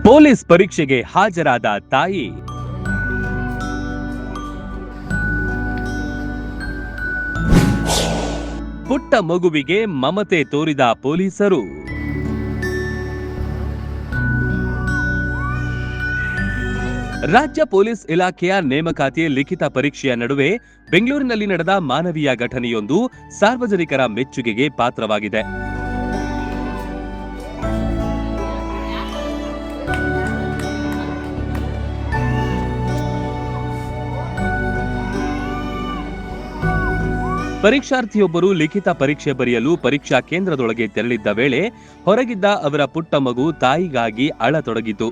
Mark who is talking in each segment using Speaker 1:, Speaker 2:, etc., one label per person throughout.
Speaker 1: Police ಪರೀಕ್ಷೆಗೆ ಹಾಜರಾದ ತಾಯಿ. ಪುಟ್ಟ ಮಗುವಿಗೆ ಮಮತೆ ತೋರಿದ ಪೊಲೀಸರು. ರಾಜ್ಯ ಪೊಲೀಸ್ ಇಲಾಖೆಯ ನೇಮಕಾತಿ ಲಿಖಿತ ಪರೀಕ್ಷೆಯ ನಡುವೆ ಬೆಂಗಳೂರಿನಲ್ಲಿ ನಡೆದ ಮಾನವೀಯ ಘಟನೆಯೊಂದು ಸಾರ್ವಜನಿಕರ ಮೆಚ್ಚುಗೆಗೆ ಪಾತ್ರವಾಗಿದೆ. ಪರೀಕ್ಷಾರ್ಥಿಯೊಬ್ಬರು ಲಿಖಿತ ಪರೀಕ್ಷೆ ಬರೆಯಲು ಪರೀಕ್ಷಾ ಕೇಂದ್ರದೊಳಗೆ ತೆರಳಿದ್ದ ವೇಳೆ ಹೊರಗಿದ್ದ ಅವರ ಪುಟ್ಟ ಮಗು ತಾಯಿಗಾಗಿ ಅಳತೊಡಗಿತು.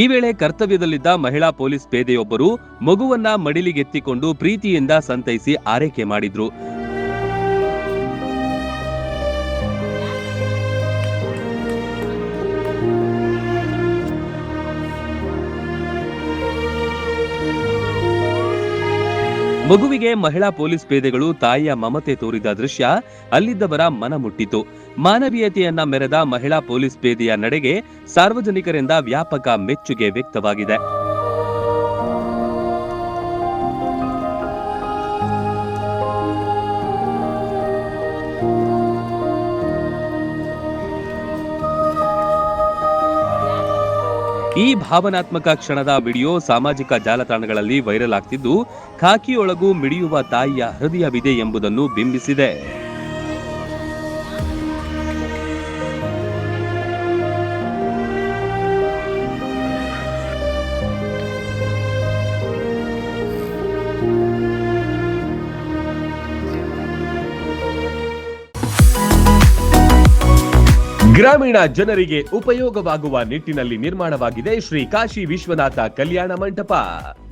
Speaker 1: ಈ ವೇಳೆ ಕರ್ತವ್ಯದಲ್ಲಿದ್ದ ಮಹಿಳಾ ಪೊಲೀಸ್ ಪೇದೆಯೊಬ್ಬರು ಮಗುವನ್ನ ಮಡಿಲಿಗೆತ್ತಿಕೊಂಡು ಪ್ರೀತಿಯಿಂದ ಸಂತೈಸಿ ಆರೈಕೆ ಮಾಡಿದ್ರು. ಮಗುವಿಗೆ ಮಹಿಳಾ ಪೊಲೀಸ್ ಪೇದೆಗಳು ತಾಯಿಯ ಮಮತೆ ತೋರಿದ ದೃಶ್ಯ ಅಲ್ಲಿದ್ದವರ ಮನ ಮುಟ್ಟಿತು. ಮಾನವೀಯತೆಯನ್ನ ಮೆರೆದ ಮಹಿಳಾ ಪೊಲೀಸ್ ಪೇದೆಯ ನಡೆಗೆ ಸಾರ್ವಜನಿಕರಿಂದ ವ್ಯಾಪಕ ಮೆಚ್ಚುಗೆ ವ್ಯಕ್ತವಾಗಿದೆ. ಈ ಭಾವನಾತ್ಮಕ ಕ್ಷಣದ ವಿಡಿಯೋ ಸಾಮಾಜಿಕ ಜಾಲತಾಣಗಳಲ್ಲಿ ವೈರಲ್ ಆಗ್ತಿದ್ದು, ಖಾಕಿಯೊಳಗೂ ಮಿಡಿಯುವ ತಾಯಿಯ ಹೃದಯವಿದೆ ಎಂಬುದನ್ನು ಬಿಂಬಿಸಿದೆ. ಗ್ರಾಮೀಣ ಜನರಿಗೆ ಉಪಯೋಗವಾಗುವ ನಿಟ್ಟಿನಲ್ಲಿ ನಿರ್ಮಾಣವಾಗಿದೆ ಶ್ರೀ ಕಾಶಿ ವಿಶ್ವನಾಥ ಕಲ್ಯಾಣ ಮಂಟಪ.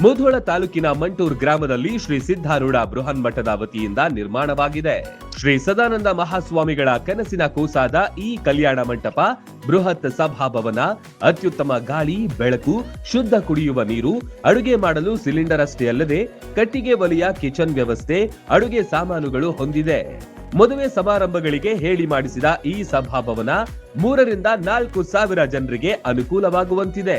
Speaker 1: ಮುಧೋಳ ತಾಲೂಕಿನ ಮಂಟೂರ್ ಗ್ರಾಮದಲ್ಲಿ ಶ್ರೀ ಸಿದ್ಧಾರೂಢ ಬೃಹನ್ಮಠದ ವತಿಯಿಂದ ನಿರ್ಮಾಣವಾಗಿದೆ. ಶ್ರೀ ಸದಾನಂದ ಮಹಾಸ್ವಾಮಿಗಳ ಕನಸಿನ ಕೂಸಾದ ಈ ಕಲ್ಯಾಣ ಮಂಟಪ ಬೃಹತ್ ಸಭಾಭವನ, ಅತ್ಯುತ್ತಮ ಗಾಳಿ, ಬೆಳಕು, ಶುದ್ಧ ಕುಡಿಯುವ ನೀರು, ಅಡುಗೆ ಮಾಡಲು ಸಿಲಿಂಡರ್ ಅಷ್ಟೇ ಅಲ್ಲದೆ ಕಟ್ಟಿಗೆ ಒಲೆಯ ಕಿಚನ್ ವ್ಯವಸ್ಥೆ, ಅಡುಗೆ ಸಾಮಾನುಗಳು ಹೊಂದಿದೆ. ಮದುವೆ ಸಮಾರಂಭಗಳಿಗೆ ಹೇಳಿ ಮಾಡಿಸಿದ ಈ ಸಭಾಭವನ 3 ರಿಂದ 4 ಸಾವಿರ ಜನರಿಗೆ ಅನುಕೂಲವಾಗುವಂತಿದೆ.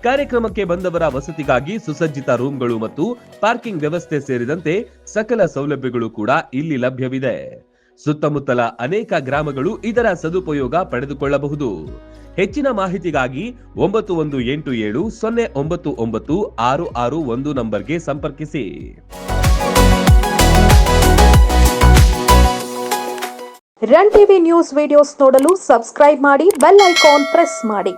Speaker 1: ಕಾರ್ಯಕ್ರಮಕ್ಕೆ ಬಂದವರ ವಸತಿಗಾಗಿ ಸುಸಜ್ಜಿತ ರೂಮ್ಗಳು ಮತ್ತು ಪಾರ್ಕಿಂಗ್ ವ್ಯವಸ್ಥೆ ಸೇರಿದಂತೆ ಸಕಲ ಸೌಲಭ್ಯಗಳು ಕೂಡ ಇಲ್ಲಿ ಲಭ್ಯವಿದೆ. ಸುತ್ತಮುತ್ತಲ ಅನೇಕ ಗ್ರಾಮಗಳು ಇದರ ಸದುಪಯೋಗ ಪಡೆದುಕೊಳ್ಳಬಹುದು. ಹೆಚ್ಚಿನ ಮಾಹಿತಿಗಾಗಿ 9187099661 ನಂಬರ್ಗೆ ಸಂಪರ್ಕಿಸಿ.
Speaker 2: ರನ್ ಟಿವಿ ನ್ಯೂಸ್ ವಿಡಿಯೋಸ್ ನೋಡಲು ಸಬ್ಸ್ಕ್ರೈಬ್ ಮಾಡಿ, ಬೆಲ್ ಐಕಾನ್ ಪ್ರೆಸ್ ಮಾಡಿ.